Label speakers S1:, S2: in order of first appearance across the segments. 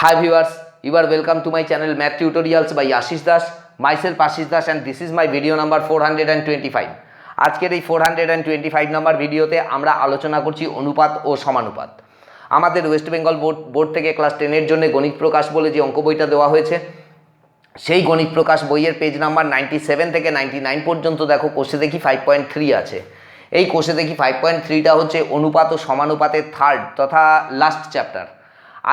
S1: Hi viewers, you are welcome to my channel Math Tutorials by Ashish Das. Myself Ashish Das and this is my video number 425. আজকের এই 425 নম্বর ভিডিওতে আমরা আলোচনা করছি অনুপাত ও সমানুপাত। আমাদের ওয়েস্ট বেঙ্গল বোর্ড থেকে ক্লাস 10 এর জন্য গণিত প্রকাশ বলে যে অঙ্ক বইটা দেওয়া হয়েছে, সেই গণিত প্রকাশ বইয়ের পেজ নাম্বার 97 থেকে 99 পর্যন্ত দেখো কোষে দেখি 5.3 আছে। এই কোষে দেখি 5.3টা হচ্ছে অনুপাত ও সমানুপাতের থার্ড তথা লাস্ট চ্যাপ্টার।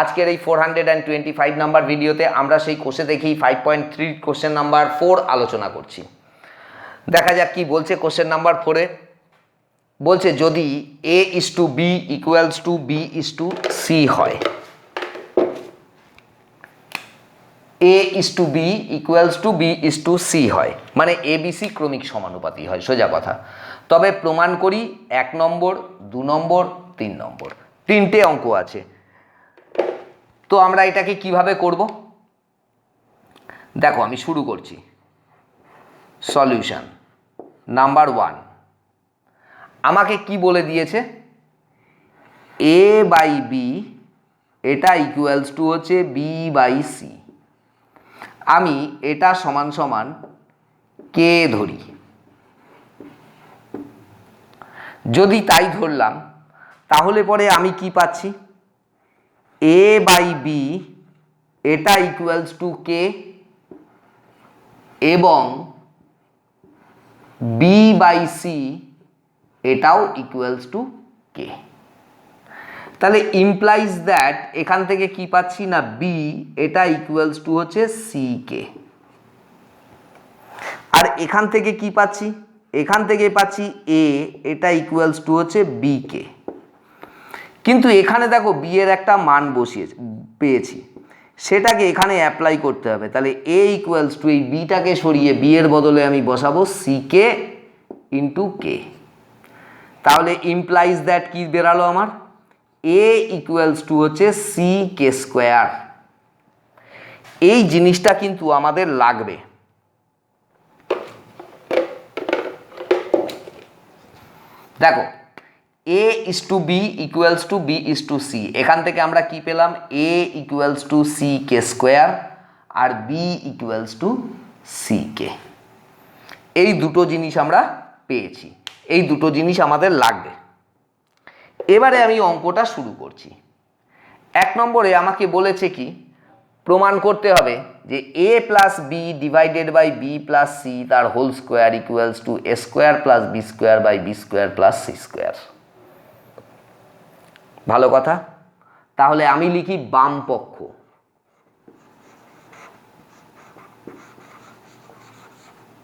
S1: আজকের এই 425 নাম্বার ভিডিওতে আমরা সেই কোষে দেখি 5.3 কোশ্চেন নাম্বার 4 আলোচনা করছি। দেখা যাক কি বলছে কোশ্চেন নাম্বার 4-এ। বলছে যদি a:b = b:c হয়, a:b = b:c হয়, মানে abc ক্রমিক সমানুপাতী হয় সোজা কথা। তবে প্রমাণ করি 1 নম্বর, 2 নম্বর, 3 নম্বর, তিনটে অঙ্ক আছে। তো আমরা এটাকে কিভাবে করব দেখো, আমি শুরু করছি। সলিউশন নাম্বার 1, আমাকে কি বলে দিয়েছে, a/b এটা ইকুয়ালস টু হচ্ছে b/c। আমি এটা সমান সমান কে ধরি। যদি তাই ধরলাম তাহলে পরে আমি কি পাচ্ছি, a/b এটা ইকুয়ালস টু কে এবং b/c এটাও ইকুয়ালস টু কে। তাহলে ইমপ্লাইজ দ্যাট এখান থেকে কি পাচ্ছি না, b এটা ইকুয়ালস টু হচ্ছে c/k। আর এখান থেকে কি পাচ্ছি, এখান থেকে পাচ্ছি a এটা ইকুয়ালস টু হচ্ছে b/k। কিন্তু এখানে দেখো b এর একটা মান পেয়েছি, সেটাকে এখানে অ্যাপ্লাই করতে হবে। তাহলে a ইকুয়ালস টু এই bটাকে সরিয়ে b এর বদলে আমি বসাবো c/k × k। তাহলে ইমপ্লাইজ দ্যাট কি বেরালো আমার, a ইকুয়ালস টু হচ্ছে c/k²। এই জিনিসটা কিন্তু আমাদের লাগবে। দেখো a:b = b:c, এখান থেকে আমরা কি পেলাম, a ইকুয়ালস টু c/k² আর b ইকুয়ালস টু c/k। এই দুটো জিনিস আমরা পেয়েছি, এই দুটো জিনিস আমাদের লাগবে। এবারে আমি অঙ্কটা শুরু করছি। 1 নম্বরে আমাকে বলেছে কি, প্রমাণ করতে হবে যে a + b / b + c তার whole square equals to a² + b² / b² + c²। ভালো কথা, তাহলে আমি লিখি বাম পক্ষ।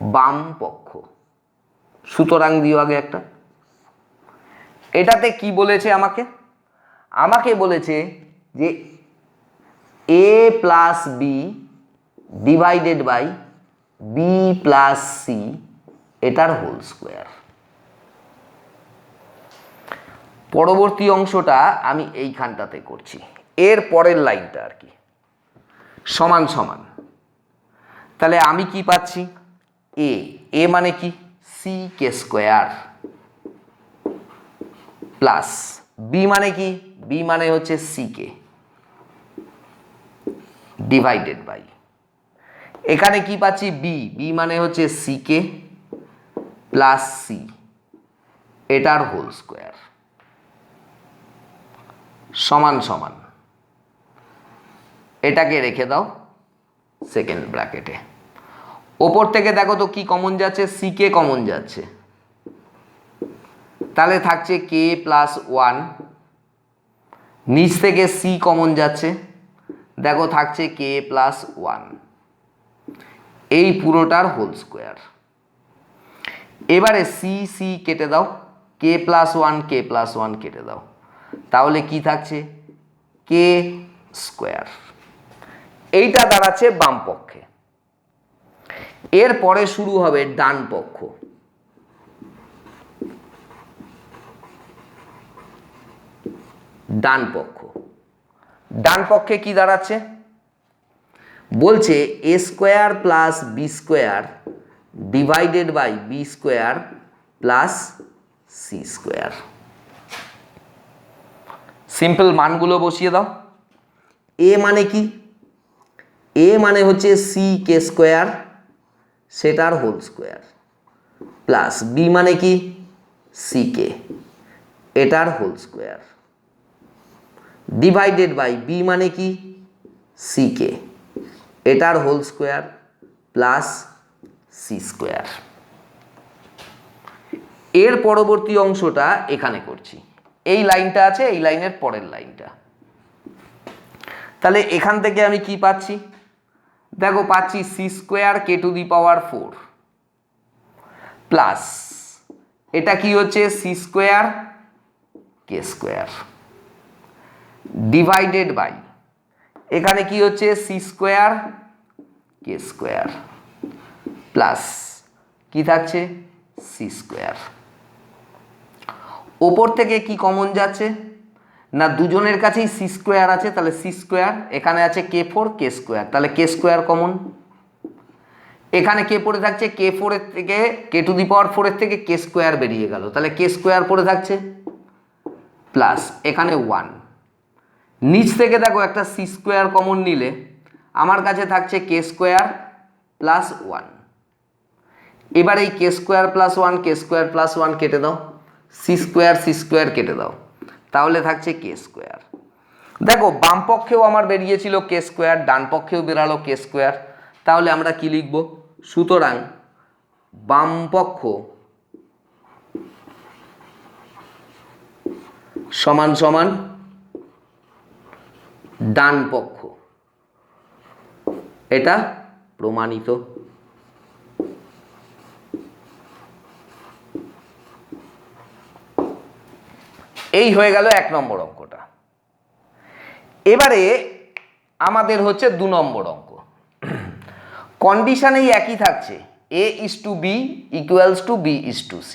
S1: বাম পক্ষ সুতরাং দিও আগে একটা। এটাতে কি বলেছে আমাকে, আমাকে বলেছে যে a + b / b + c এটার হোল স্কোয়ার। পরবর্তী অংশটা আমি এইখানটাতে করছি, এর পরের লাইনটা আর কি, সমান সমান। তাহলে আমি কি পাচ্ছি, a মানে কি c/k² প্লাস b মানে কি, b মানে হচ্ছে c/k / এখানে কি পাচ্ছি b মানে হচ্ছে c/k + c এটার হোল স্কোয়ার সমান সমান। এটাকে রেখে দাও সেকেন্ড ব্র্যাকেটে। ওপর থেকে দেখো তো কি কমন যাচ্ছে, c/k কমন যাচ্ছে, তাহলে থাকছে k + 1। নিচ থেকে c কমন যাচ্ছে, দেখো থাকছে k + 1, এই পুরোটার হোল স্কোয়ার। এবারে c কেটে দাও, k + 1 k + 1 কেটে দাও, তাহলে কি থাকছে k²। এইটা দাঁড়াচ্ছে বাম পক্ষে। এরপরে শুরু হবে ডান পক্ষ। ডান পক্ষ, ডান পক্ষে কি দাঁড়াচ্ছে, বলছে a² + b² / b² + c²। Simple মানগুলো বসিয়ে দাও। এ মানে কি, এ মানে হচ্ছে সি কে স্কোয়ার সেটার হোল স্কোয়ার, প্লাস বি মানে কি সি কে এটার whole square, divided by b মানে কি সি কে এটার whole square plus c square. এর পরবর্তী অংশটা এখানে করছি, এই লাইনটা আছে, এই লাইনের পরের লাইনটা। তাহলে এখান থেকে আমি কি পাচ্ছি, দেখো পাচ্ছি c square k to the power 4 plus এটা কি হচ্ছে c square k square divided by এখানে কি হচ্ছে c square k square plus কি থাকছে সি স্কোয়ার। ওপর থেকে কি কমন যাচ্ছে না, দুজনের কাছেই সি স্কোয়ার আছে, তাহলে সি স্কোয়ার, এখানে আছে কে 4 কে স্কোয়ার, তাহলে কে স্কোয়ার কমন, এখানে কে পড়ে থাকছে কে 4 এর থেকে কে টু দি পাওয়ার 4 এর থেকে কে স্কোয়ার বেরিয়ে গেল, তাহলে কে স্কোয়ার পড়ে থাকছে প্লাস এখানে 1, নিচ থেকে দেখো একটা সি স্কোয়ার কমন নিলে আমার কাছে থাকছে কে স্কোয়ার প্লাস 1। এবার এই কে স্কোয়ার প্লাস 1 কে স্কোয়ার প্লাস 1 কেটে দাও, সি স্কোয়ার কেটে দাও, তাহলে থাকছে কে স্কোয়ার। দেখো বাম পক্ষেও আমার বেরিয়েছিল কে স্কোয়ার, ডান পক্ষেও বেরালো কে স্কোয়ার, তাহলে আমরা কি লিখব, সুতরাং বাম পক্ষ সমান সমান ডান পক্ষ, এটা প্রমাণিত। এই হয়ে গেল 1 নম্বর অঙ্কটা। এবারে আমাদের হচ্ছে 2 নম্বর অঙ্ক। কন্ডিশন এই একই থাকছে, a is to b equals to b is to c।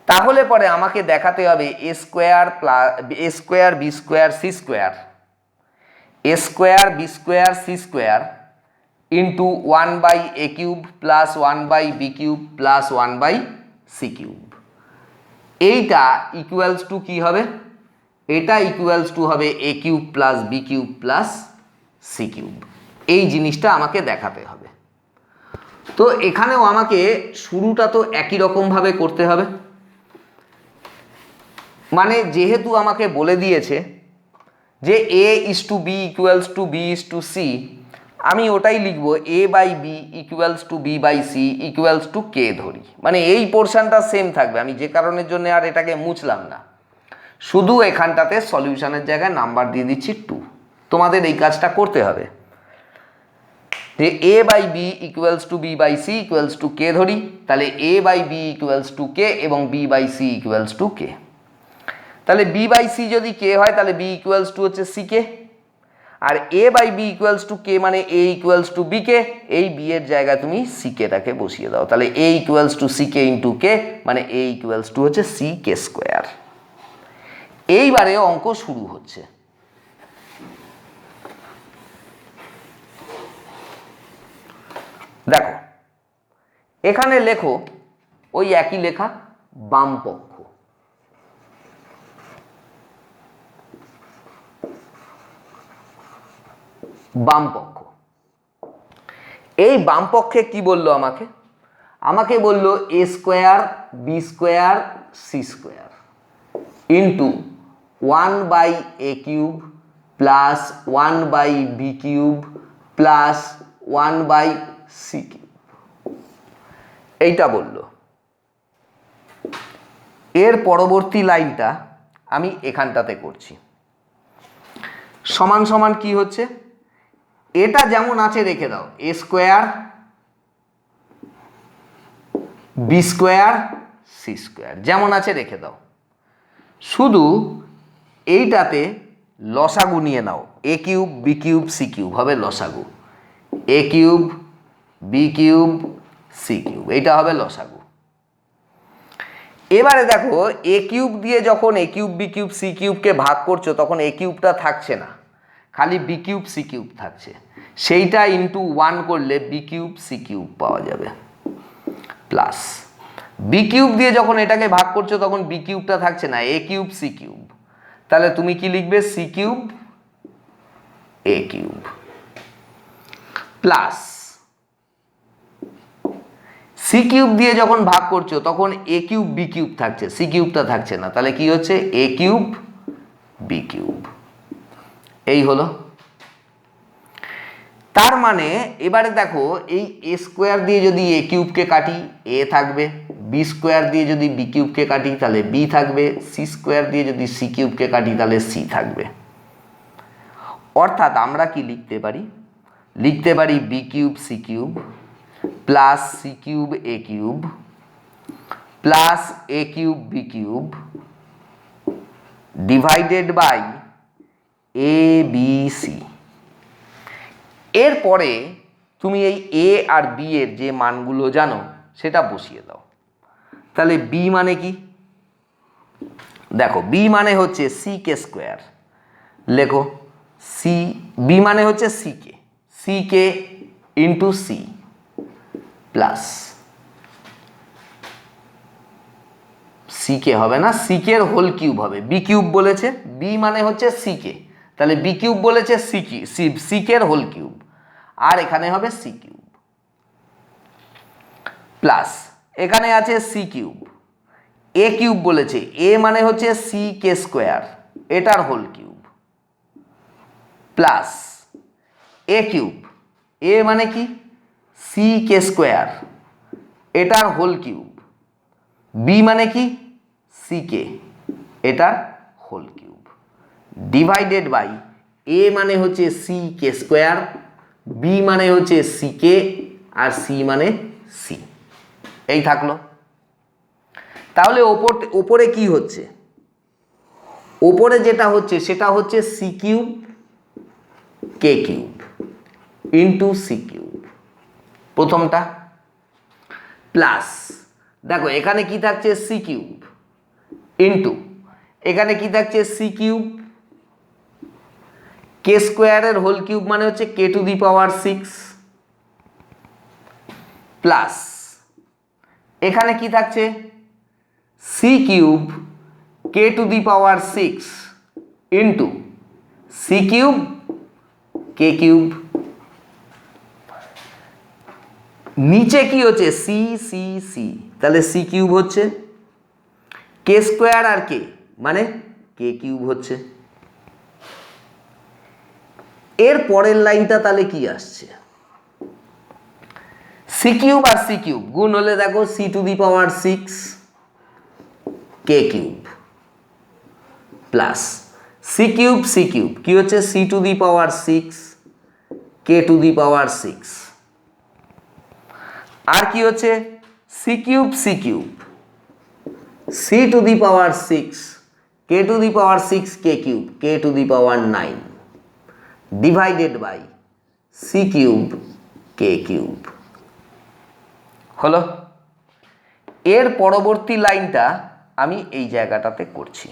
S1: তাহলে পরে আমাকে দেখাতে হবে a square plus a square b square c square, a square b square c square into 1 by a cube plus 1 by b cube plus 1 by c cube. এইটা equals to কি হবে, এটা equals to হবে a cube plus b cube plus c cube. এই জিনিসটা আমাকে দেখাতে হবে। তো এখানেও আমাকে শুরুটা তো একই রকমভাবে করতে হবে, মানে যেহেতু আমাকে বলে দিয়েছে যে a is to b equals to b is to c, আমি ওটাই লিখবো a by b equals to b by c equals to k ধরি, মানে এই পোর্শনটা সেম থাকবে। আমি যে কারণের জন্য আর এটাকে মুছলাম না, শুধু এখানটাতে সলিউশনের জায়গায় নাম্বার দিয়ে দিচ্ছি 2। তোমাদের এই কাজটা করতে হবে যে a by b equals to b by c equals to k ধরি, তাহলে a by b equals to k এবং b by c equals to k. তাহলে b বাই সি যদি কে হয় তাহলে b ইকুয়ালস টু হচ্ছে সি কে, আর a by b equals to k মানে a equals to b k, এই b এর জায়গায় তুমি সি কেটাকে বসিয়ে দাও, তাহলে a equals to c k into k মানে a ইকুয়ালস টু হচ্ছে সি কে স্কোয়ার। এইবারে অঙ্ক শুরু হচ্ছে। দেখো এখানে লেখো ওই একই লেখা, বাম পক্ষ, বাম পক্ষ। এই বাম পক্ষে কি বললো আমাকে, আমাকে বললো a square b square c square into 1 by a cube plus 1 by b cube plus 1 by c cube, এইটা বললো। এর পরবর্তী লাইনটা আমি এখানটাতে করছি, সমান সমান কি হচ্ছে, এটা যেমন আছে রেখে দাও, a square b square c square যেমন আছে রেখে দাও, শুধু এইটাতে লসাগু নিয়ে নাও, a cube B cube c cube হবে লসাগু, a cube B cube c cube এইটা হবে লসাগু। এবারে দেখো এ কিউব দিয়ে যখন a cube B cube c কিউবকে ভাগ করছো তখন এ কিউবটা থাকছে না, খালি বি কিউব সি কিউব থাকছে, সেইটা ইন্টু 1 করলে বি কিউব সি কিউব পাওয়া যাবে, প্লাস বি কিউব দিয়ে যখন এটাকে ভাগ করছো তখন বি কিউবটা থাকছে না, এ কিউব সি কিউব, তাহলে তুমি কি লিখবে C cube a cube plus c cube দিয়ে যখন ভাগ করছো তখন এ কিউব বি কিউব থাকছে, সি কিউবটা থাকছে না, তাহলে কি হচ্ছে এ কিউব বি কিউব। এই হলো। তার মানে এবারে দেখো এই এ স্কোয়ার দিয়ে যদি এ কিউবকে কাটি এ থাকবে, বি স্কোয়ার দিয়ে যদি বি কিউবকে কাটি তাহলে বি থাকবে, সি স্কোয়ার দিয়ে যদি সি কিউবকে কাটি তাহলে সি থাকবে। অর্থাৎ আমরা কি লিখতে পারি, লিখতে পারি b cube c cube plus c cube a cube plus a cube B cube divided by a b c. এরপরে তুমি এই এ আর বি এর যে মানগুলো জানো সেটা বসিয়ে দাও। তাহলে বি মানে কি, দেখো বি মানে হচ্ছে সি কে স্কোয়ার, লেখো সি, বি মানে হচ্ছে C k into C plus c কে হবে না, সি কে এর হোল কিউব হবে, বি কিউব বলেছে, বি মানে হচ্ছে সি কে, তাহলে বি কিউব বলেছে সি কে এর হোল কিউব, আর এখানে হবে সি কিউব প্লাস এখানে আছে সি কিউব, এ কিউব বলেছে, এ মানে হচ্ছে সি কে স্কোয়ার এটার whole cube plus a cube, এ মানে কি সি কে স্কোয়ার এটার হোল কিউব, বি মানে কি সি কে এটার হোল কিউব ডিভাইডেড বাই এ মানে হচ্ছে সি কে স্কোয়ার, বি মানে হচ্ছে সি কে আর সি মানে সি। এই থাকলো। তাহলে ওপরে কি হচ্ছে, ওপরে যেটা হচ্ছে সেটা হচ্ছে c cube k cube into c cube প্রথমটা প্লাস দেখো এখানে কি থাকছে সি কিউব ইন্টু এখানে কি থাকছে সি কিউব, কে স্কোয়ারের হোল কিউব মানে হচ্ছে কে টু দি পাওয়ার 6 প্লাস এখানে কি থাকছে c cube k to the power 6 into c cube k cube. নিচে কি হচ্ছে সি সি সি, তাহলে সি কিউব হচ্ছে, কে স্কোয়ার আর কে মানে কে কিউব হচ্ছে। এর পরের লাইনটা তাহলে কি আসছে, সি কিউব আর সি কিউব গুণ হলে দেখো c to the power 6 k cube plus c cube কি হচ্ছে c to the power 6 k to the power 6 আর কি হচ্ছে c cube c to the power 6 k to the power 6 k cube k to the power 9 divided by c cube k cube হলো। এর পরবর্তী লাইনটা আমি এই জায়গাটাতে করছি।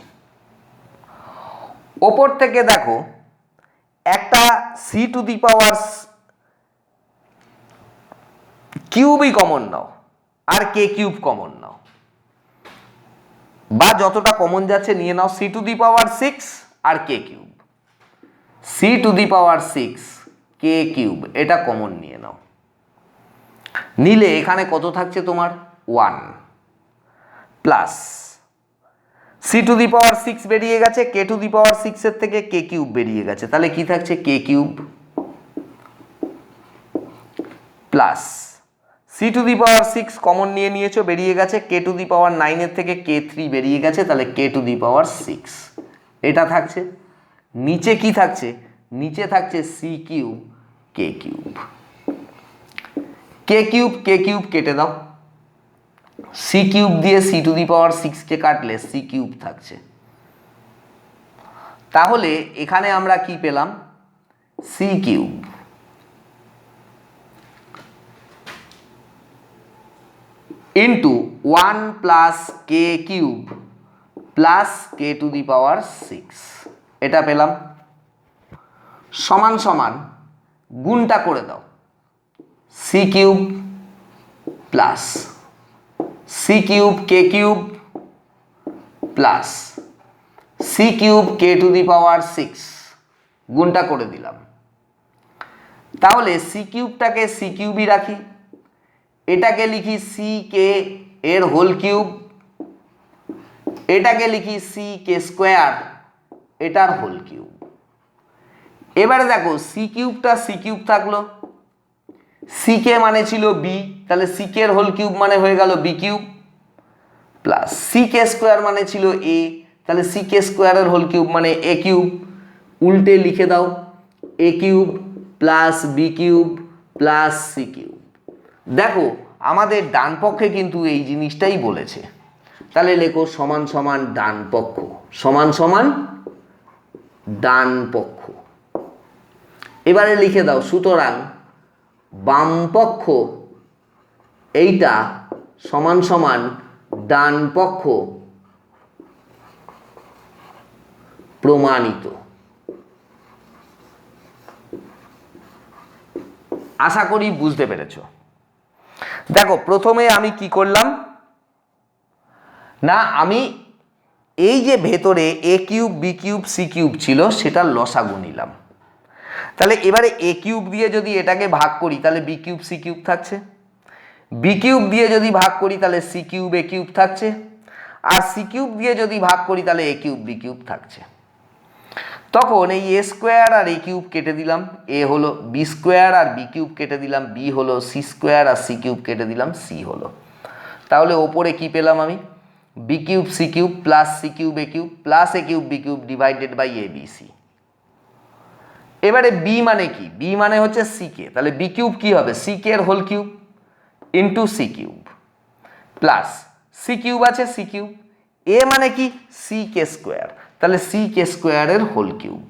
S1: ওপর থেকে দেখো একটা সি টু দি পাওয়ার কিউবই কমন নাও আর কে কিউব কমন নাও, বা যতটা কমন যাচ্ছে নিয়ে নাও, সি টু দি পাওয়ার 6 আর k cube, c to the power 6 k cube এটা কমন নিয়ে নাও, নিলে এখানে কত থাকছে তোমার 1 plus c to the power 6 বেরিয়ে গেছে, কে টু দি পাওয়ার 6 এর থেকে কে কিউব বেরিয়ে গেছে, তাহলে কি থাকছে k cube plus c to the power 6 common নিয়ে নিয়েছো বেরিয়ে গেছে, কে টু দি পাওয়ার 9 এর থেকে কে 3 বেরিয়ে গেছে, তাহলে কে টু দি পাওয়ার 6 এটা থাকছে। নিচে কি থাকছে, নিচে থাকছে c cube k cube, k cube কেটে দাও, সি কিউব দিয়ে c to the power 6 k কাটলে সি কিউব থাকছে। তাহলে এখানে আমরা কি পেলাম c cube into 1 plus k cube plus k to the power 6 এটা পেলাম, সমান সমান গুণটা করে দাও c cube plus c cube k cube plus c cube k to the power 6 গুণটা করে দিলাম তাহলে সি কিউবটাকে সি কিউবই রাখি, এটাকে লিখি সি কে এর হোল কিউব, এটাকে লিখি সি কে স্কোয়ার এটার হোল কিউব। এবারে দেখো সি কিউবটা সি কিউব থাকলো, সি কে মানে ছিল বি, তাহলে সি কে এর হোল কিউব মানে হয়ে গেল বি কিউব, প্লাস সি কে স্কোয়ার মানে ছিল এ, তাহলে সি কে স্কোয়ারের হোল কিউব মানে এ কিউব। উল্টে লিখে দাও a cube plus b cube plus c cube. দেখো আমাদের ডান পক্ষে কিন্তু এই জিনিসটাই বলেছে, তাহলে লেখো সমান সমান ডান পক্ষ, সমান সমান ডান পক্ষ। এবারে লিখে দাও সুতরাং বাম পক্ষ এইটা সমান সমান ডান পক্ষ প্রমাণিত। আশা করি বুঝতে পেরেছ। দেখো প্রথমে আমি কি করলাম না, আমি এই যে ভেতরে a cube B cube c cube ছিল সেটার লসাগু নিলাম। তাহলে এবারে এ কিউব দিয়ে যদি এটাকে ভাগ করি তাহলে বি কিউব সি কিউব থাকছে, বি কিউব দিয়ে যদি ভাগ করি তাহলে সি কিউব এ কিউব থাকছে, আর সি কিউব দিয়ে যদি ভাগ করি তাহলে এ কিউব বি কিউব থাকছে। তখন এই এ স্কোয়ার আর এ কিউব কেটে দিলাম, এ হলো বি স্কোয়ার আর বি কিউব কেটে দিলাম, বি হলো সি স্কোয়ার আর সি কিউব কেটে দিলাম, সি হলো। তাহলে ওপরে কি পেলাম আমি, b cube c cube plus c cube a cube plus a cube B cube divided by a b c. এবারে বি মানে কি, বি মানে হচ্ছে সি কে, তাহলে বি কিউব কি হবে সি কে এর whole cube into c cube plus c cube আছে সি কিউব, এ মানে কি সি কে স্কোয়ার, তাহলে সি কে স্কোয়ারের হোল কিউব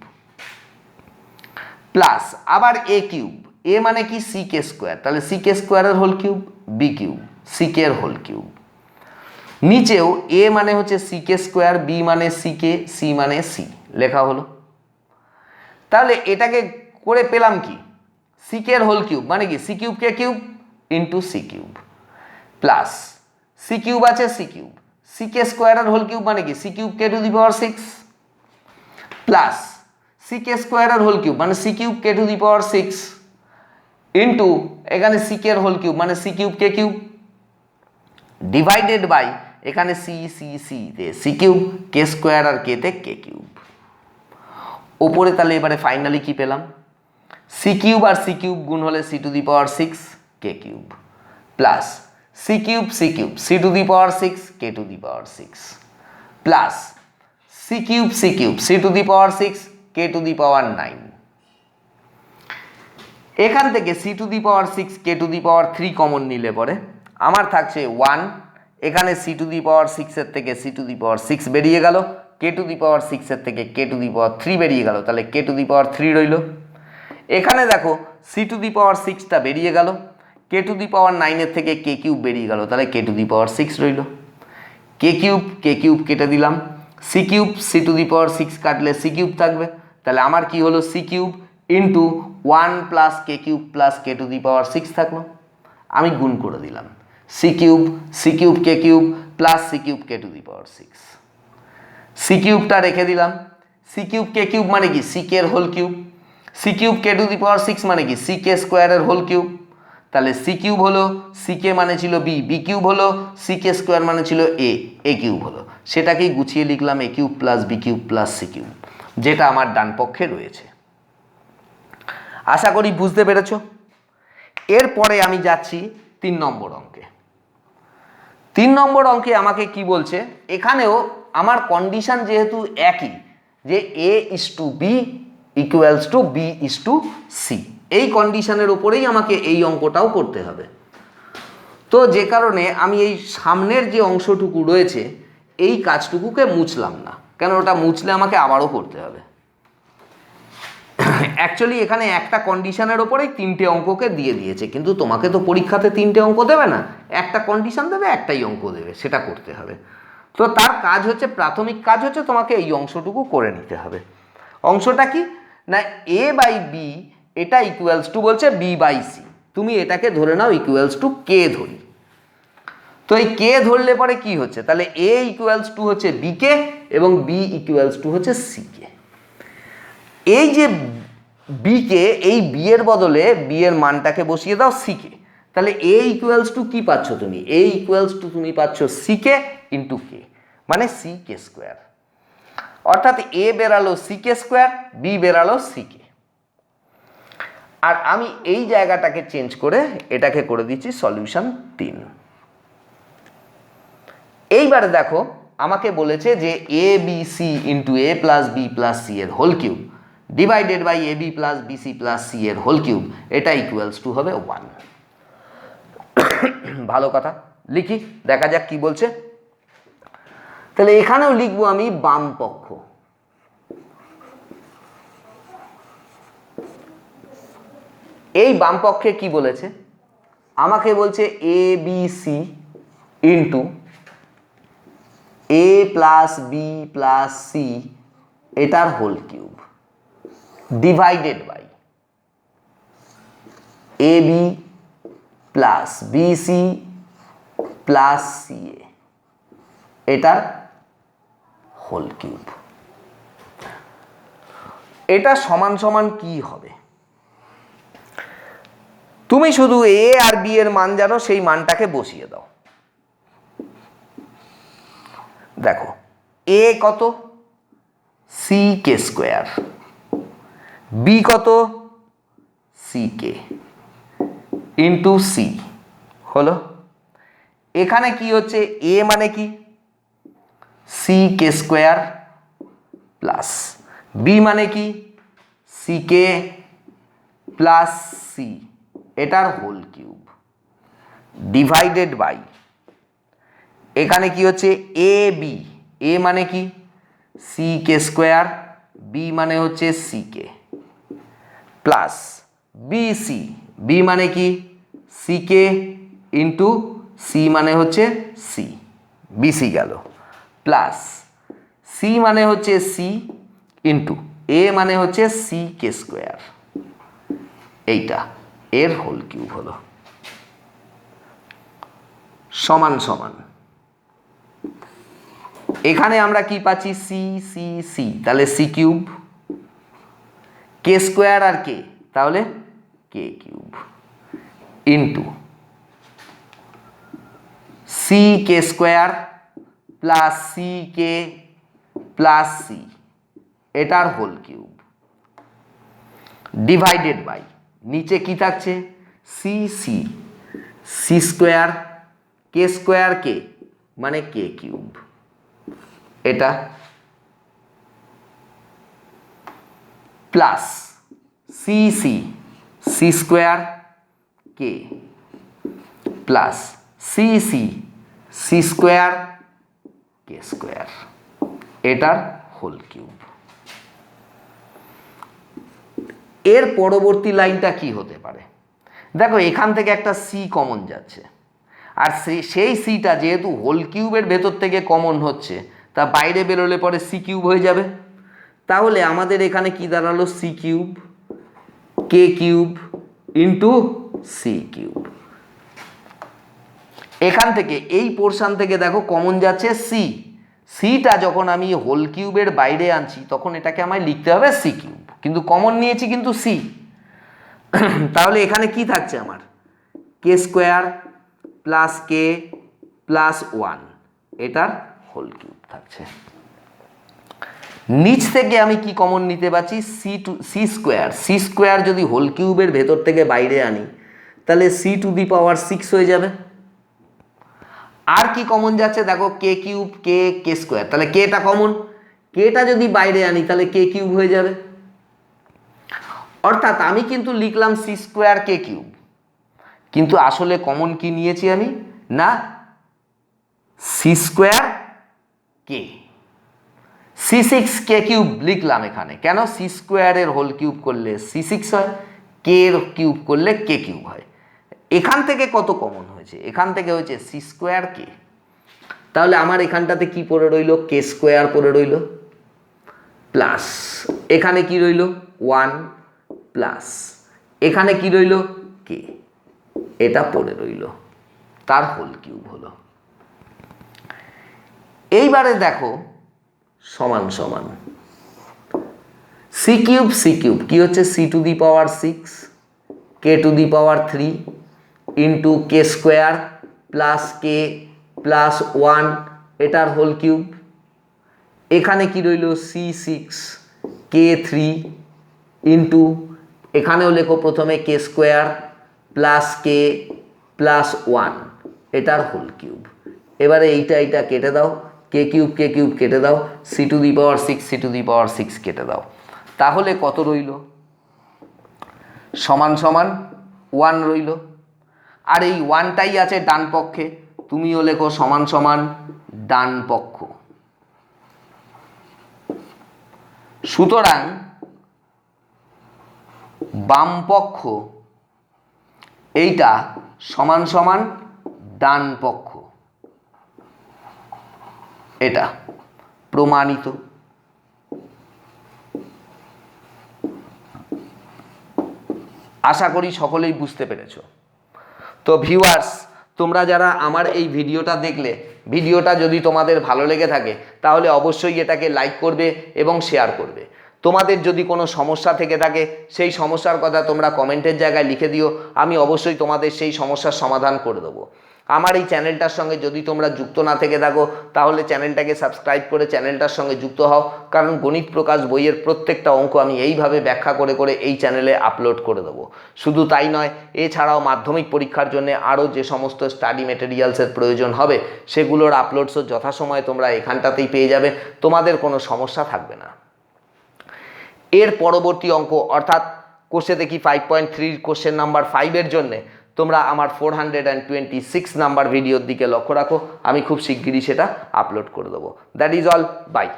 S1: প্লাস আবার এ কিউব, এ মানে কি সি কে স্কোয়ার, তাহলে সি কে স্কোয়ারের whole cube B cube C K এর হোল কিউব। নিচেও এ মানে হচ্ছে সি কে স্কোয়ার, বি মানে সি কে, সি মানে সি লেখা হলো। তাহলে এটাকে করে পেলাম কি সি কে এর হোল কিউব মানে কি c cube k cube into c cube plus c cube আছে সি কিউব, সি কে স্কোয়ারের হোল কিউব মানে কি c cube k to the power 6 plus c কে স্কোয়ারের হোল কিউব মানে c cube k to the power 6 into এখানে c কে এর whole cube মানে c cube k cube divided by এখানে c c c তে c cube k square আর কে তে k cube. ওপরে তাহলে এবারে ফাইনালি কি পেলাম সি কিউব আর সি কিউব গুণ হলে c to the power 6 k cube plus c cube c to the power 6 k to the power 6 plus c cube c to the power 6 k to the power 9। এখান থেকে c to the power 6 k to the power 3 common নিলে পরে আমার থাকছে 1, এখানে C to the power 6 এর থেকে c to the power 6 বেরিয়ে গেল, কে টু দি পাওয়ার 6 এর থেকে কে টু দি পাওয়ার 3 বেরিয়ে গেল, তাহলে কে টু দি পাওয়ার 3 রইল। এখানে দেখো সি টু দি পাওয়ার 6টা বেরিয়ে গেল, কে টু দি পাওয়ার 9 এর থেকে কে কিউব বেরিয়ে গেল, তাহলে কে টু দি পাওয়ার 6 রইল। কে কিউব কেটে দিলাম, c cube c to the power 6 কাটলে সি কিউব থাকবে, তাহলে আমার কি হলো c cube into 1 plus k cube plus k to the power 6 থাকলো। আমি গুণ করে দিলাম c cube k cube plus c cube k to the power 6, c কিউবটা রেখে দিলাম, সি কিউব কে কিউব মানে কি সি কে এর whole cube, c cube k to the power 6 মানে কি সি কে স্কোয়ারের হোল কিউব, তাহলে সি কিউব হলো সি কে মানে ছিল বি, বি কিউব হলো সি কে স্কোয়ার মানে ছিল এ, এ কিউব হলো, সেটাকেই গুছিয়ে লিখলাম a cube plus b cube plus c cube, যেটা আমার ডান পক্ষে রয়েছে। আশা করি বুঝতে পেরেছ। এরপরে আমি যাচ্ছি 3 নম্বর অঙ্কে। 3 নম্বর অঙ্কে আমাকে কি বলছে, এখানেও আমার কন্ডিশন যেহেতু একই যে a is to b equals to b is to c, এই কন্ডিশনের উপরেই আমাকে এই অঙ্কটাও করতে হবে। তো যে কারণে আমি এই সামনের যে অংশটুকু রয়েছে এই কাজটুকুকে মুছলাম না, কেন ওটা মুছলে আমাকে আবারও করতে হবে। অ্যাকচুয়ালি এখানে একটা কন্ডিশনের ওপরেই 3টে অঙ্ককে দিয়ে দিয়েছে, কিন্তু তোমাকে তো পরীক্ষাতে 3টে অঙ্ক দেবে না, একটা কন্ডিশন দেবে একটাই অঙ্ক দেবে, সেটা করতে হবে। তো তার কাজ হচ্ছে, প্রাথমিক কাজ হচ্ছে তোমাকে এই অংশটুকু করে নিতে হবে। অংশটা কি না এ বাই বি এটা ইকুয়ালস টু বলছে বি বাই সি, তুমি এটাকে ধরে নাও ইকুয়ালস টু কে ধরি। তো এই কে ধরলে পরে কি হচ্ছে, তাহলে এ ইকুয়ালস টু হচ্ছে বি কে এবং বি ইকুয়ালস টু হচ্ছে সি কে। এই যে বিকে, এই বি এর বদলে বি এর মানটাকে বসিয়ে দাও সিকে, তাহলে এ ইকুয়ালস টু কি পাচ্ছ তুমি? এ ইকুয়ালস টু তুমি পাচ্ছ সিকে ইন্টু কে, মানে সি কে স্কোয়ার। অর্থাৎ এ বেরালো সিকে স্কোয়ার, বি বেরালো সিকে। আর আমি এই জায়গাটাকে চেঞ্জ করে এটাকে করে দিচ্ছি সলিউশন 3। এইবারে দেখো আমাকে বলেছে যে a b c into a plus b plus c এর whole cube divided by a b plus b c plus c এর হোল কিউব, এটা ইকুয়ালস টু হবে 1। ভালো কথা, লিখি, দেখা যাক কি বলছে। তাহলে এখানেও লিখবো আমি বাম পক্ষ। এই বাম পক্ষে কি বলেছে? আমাকে বলছে a b c into a plus b plus c এটার whole cube divided by a b plus b c plus c এটার হোল কিউব। এটা সমান সমান কি হবে? তুমি শুধু এ আর বি এর মান জানো, সেই মানটাকে বসিয়ে দাও। দেখো এ কত? সি কে স্কোয়ার, বি কত? সি কে ইন্টু সি হলো। এখানে কি হচ্ছে? এ মানে কি? C K square plus b মানে কি? সি কে প্লাস সি এটার হোল কিউব ডিভাইডেড বাই, এখানে কি হচ্ছে? এ বি, এ মানে কি? সি কে স্কোয়ার, বি মানে হচ্ছে C k plus b C, B মানে কি? সি কে ইন্টু সি মানে হচ্ছে সি, বিসি গেল, প্লাস সি মানে হচ্ছে সি ইন্টু এ মানে হচ্ছে সি কে স্কোয়ার, এইটা এর হোল কিউব হলো সমান সমান। এখানে আমরা কি পাচ্ছি? সি সি সি, তাহলে সি কিউব, কে স্কোয়ার আর কে, তাহলে কে কিউব ইন্টু সি কে square plus c k plus c এটার হোল কিউব ডিভাইডেড বাই, নিচে কি থাকছে? C c, c square k মানে কে কিউব, এটা plus c c, c square k plus c c, c square k square এটার whole cube. এর পরবর্তী লাইনটা কি হতে পারে? দেখো এখান থেকে একটা সি কমন যাচ্ছে, আর সেই সিটা যেহেতু হোল কিউবের ভেতর থেকে কমন হচ্ছে, তা বাইরে বেরোলে পরে সি কিউব হয়ে যাবে। তাহলে আমাদের এখানে কি দাঁড়ালো? C cube k cube into c cube. এখান থেকে এই পোর্শন থেকে দেখো কমন যাচ্ছে সি, সিটা যখন আমি হোল কিউবের বাইরে আনছি তখন এটাকে আমায় লিখতে হবে সি কিউব, কিন্তু কমন নিয়েছি কিন্তু সি। তাহলে এখানে কি থাকছে আমার? কে স্কোয়ার প্লাস কে প্লাস 1 এটার হোল কিউব থাকছে। নিচ থেকে আমি কি কমন নিতে পারছি? সি স্কোয়ার, সি স্কোয়ার যদি হোল কিউবের ভেতর থেকে বাইরে আনি তাহলে সি টু দি পাওয়ার 6 হয়ে যাবে। আর কি কমন যাচ্ছে? দেখো কে কিউব কে স্কোয়ার, তাহলে কেটা কমন, কেটা যদি বাইরে আনি তাহলে কে কিউব হয়ে যাবে। অর্থাৎ আমি কিন্তু লিখলাম সি স্কোয়ার কে কিউব, কিন্তু আসলে কমন কি নিয়েছি আমি? না, সি স্কোয়ার কে, সি সিক্স কে কিউব লিখলাম এখানে। কেন? সি স্কোয়ারের হোল কিউব করলে সি সিক্স হয়, কে এর কিউব করলে কে কিউব হয়। এখান থেকে কত কমন হয়েছে? এখান থেকে হয়েছে সি স্কোয়ার কে। তাহলে আমার এখানটাতে কি পড়ে রইল? কে স্কোয়ার পড়ে রইল, প্লাস এখানে কি রইল? 1 প্লাস এখানে কি রইল? কে, এটা পড়ে রইল, তার হোল কিউব হলো। এইবারে দেখো সমান সমান সি কিউব কি হচ্ছে c to the power 6 k to the power 3 into k square plus k plus 1 এটার হোল কিউব। এখানে কি রইল C6 K3 ইন্টু এখানেও লেখো প্রথমে কে স্কোয়ার প্লাস কে প্লাস 1 এটার হোল কিউব। এবারে এইটা কেটে দাও, কে কিউব কেটে দাও, সি টু দি পাওয়ার 6 কেটে দাও। তাহলে কত রইল? সমান সমান 1 রইল। আর এই 1টাই আছে ডান পক্ষে, তুমিও লেখো সমান সমান ডান পক্ষ। সুতরাং বাম পক্ষ এইটা সমান সমান ডান পক্ষ, এটা প্রমাণিত। আশা করি সকলেই বুঝতে পেরেছো। তো ভিউয়ার্স, তোমরা যারা আমার এই ভিডিওটা দেখলে, ভিডিওটা যদি তোমাদের ভালো লেগে থাকে তাহলে অবশ্যই এটাকে লাইক করবে এবং শেয়ার করবে। তোমাদের যদি কোনো সমস্যা থেকে থাকে সেই সমস্যার কথা তোমরা কমেন্টের জায়গায় লিখে দিও, আমি অবশ্যই তোমাদের সেই সমস্যার সমাধান করে দেবো। আমার এই চ্যানেলটার সঙ্গে যদি তোমরা যুক্ত না থেকে থাকো তাহলে চ্যানেলটাকে সাবস্ক্রাইব করে চ্যানেলটার সঙ্গে যুক্ত হও, কারণ গণিত প্রকাশ বইয়ের প্রত্যেকটা অঙ্ক আমি এইভাবে ব্যাখ্যা করে এই চ্যানেলে আপলোড করে দেবো। শুধু তাই নয়, এছাড়াও মাধ্যমিক পরীক্ষার জন্য আরও যে সমস্ত স্টাডি মেটেরিয়ালসের প্রয়োজন হবে সেগুলোর আপলোডসও যথাসময়ে তোমরা এখানটাতেই পেয়ে যাবে, তোমাদের কোনো সমস্যা থাকবে না। এর পরবর্তী অঙ্ক অর্থাৎ কোষে দেখি 5.3 কোশ্চেন নাম্বার 5-এর জন্যে তোমরা আমার 426 নাম্বার ভিডিওর দিকে লক্ষ্য রাখো, আমি খুব শিগগিরই সেটা আপলোড করে দেবো। That is all, by.